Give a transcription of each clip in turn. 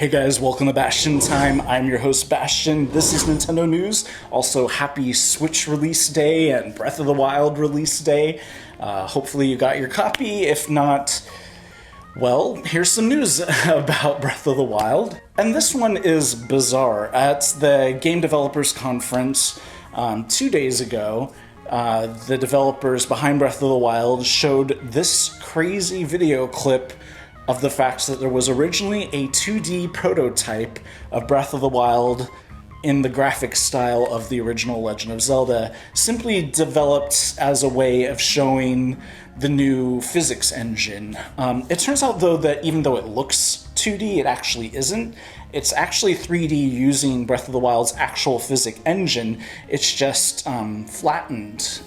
Hey guys, welcome to Bastion Time. I'm your host Bastion. This is Nintendo News. Also, happy Switch release day and Breath of the Wild release day. Hopefully you got your copy. If not, well, here's some news about Breath of the Wild. And this one is bizarre. At the Game Developers Conference 2 days ago, the developers behind Breath of the Wild showed this crazy video clip of the fact that there was originally a 2D prototype of Breath of the Wild in the graphic style of the original Legend of Zelda, simply developed as a way of showing the new physics engine. It turns out, though, that even though it looks 2D, it actually isn't. It's actually 3D using Breath of the Wild's actual physics engine. It's just flattened.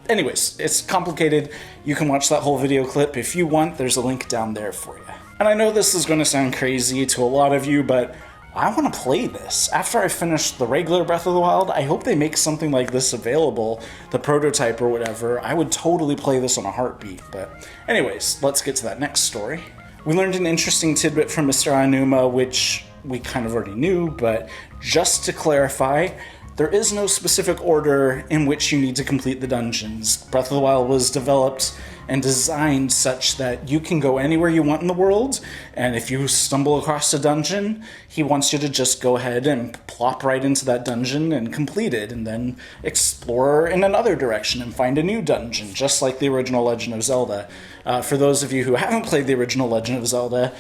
Anyways, it's complicated. You can watch that whole video clip if you want. There's a link down there for you. And I know this is going to sound crazy to a lot of you, but I want to play this. After I finish the regular Breath of the Wild, I hope they make something like this available, the prototype or whatever. I would totally play this on a heartbeat. But anyways, let's get to that next story. We learned an interesting tidbit from Mr. Aonuma, which we kind of already knew, but just to clarify, there is no specific order in which you need to complete the dungeons. Breath of the Wild was developed and designed such that you can go anywhere you want in the world, and if you stumble across a dungeon, he wants you to just go ahead and plop right into that dungeon and complete it, and then explore in another direction and find a new dungeon, just like the original Legend of Zelda. For those of you who haven't played the original Legend of Zelda,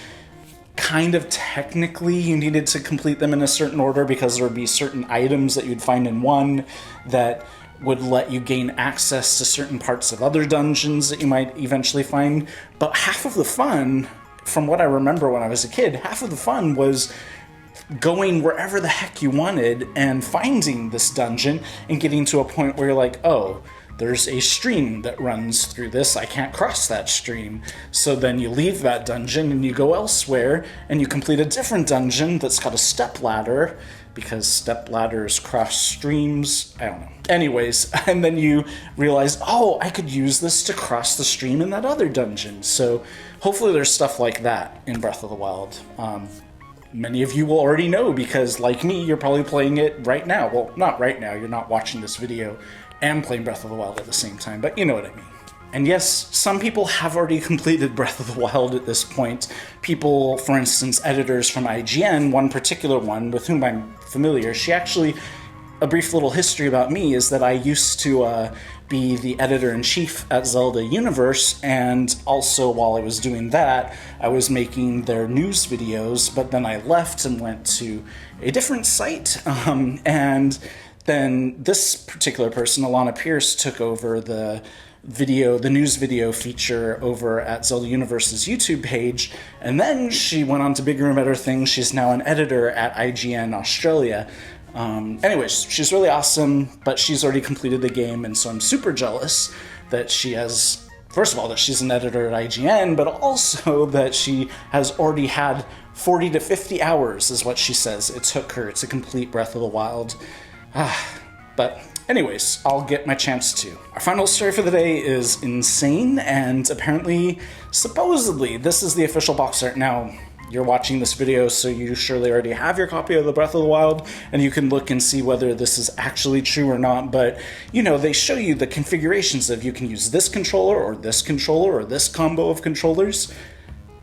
kind of technically you needed to complete them in a certain order because there would be certain items that you'd find in one that would let you gain access to certain parts of other dungeons that you might eventually find. But half of the fun, from what I remember when I was a kid, half of the fun was going wherever the heck you wanted and finding this dungeon and getting to a point where you're like, oh, there's a stream that runs through this, I can't cross that stream. So then you leave that dungeon and you go elsewhere and you complete a different dungeon that's got a step ladder, because step ladders cross streams, I don't know. Anyways, and then you realize, oh, I could use this to cross the stream in that other dungeon. So hopefully there's stuff like that in Breath of the Wild. Many of you will already know because, like me, you're probably playing it right now. Well, not right now, you're not watching this video and playing Breath of the Wild at the same time, but you know what I mean. And yes, some people have already completed Breath of the Wild at this point. People, for instance, editors from IGN, one particular one with whom I'm familiar, she actually, a brief little history about me is that I used to be the editor-in-chief at Zelda Universe, and also while I was doing that, I was making their news videos, but then I left and went to a different site, and then this particular person, Alana Pierce, took over the news video feature over at Zelda Universe's YouTube page, and then she went on to bigger and better things. She's now an editor at IGN Australia. Anyways, she's really awesome, but she's already completed the game, and so I'm super jealous that she has, first of all, that she's an editor at IGN, but also that she has already had 40 to 50 hours, is what she says it took her to complete Breath of the Wild. But anyways, I'll get my chance to. Our final story for the day is insane, and apparently, supposedly, this is the official box art. Now, you're watching this video, so you surely already have your copy of the Breath of the Wild, and you can look and see whether this is actually true or not, but, you know, they show you the configurations of you can use this controller, or this combo of controllers.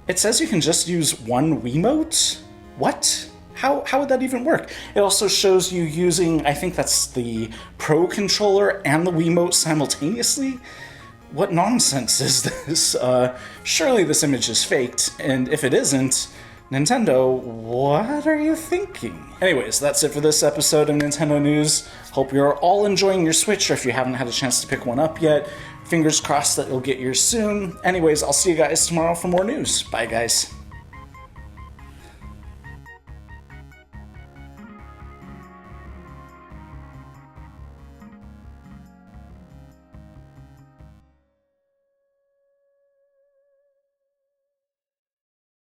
It says you can just use one Wiimote? What? How would that even work? It also shows you using, I think that's the Pro controller and the Wiimote simultaneously? What nonsense is this? Surely this image is faked, and if it isn't, Nintendo, what are you thinking? Anyways, that's it for this episode of Nintendo News. Hope you're all enjoying your Switch, or if you haven't had a chance to pick one up yet, fingers crossed that you'll get yours soon. Anyways, I'll see you guys tomorrow for more news. Bye, guys.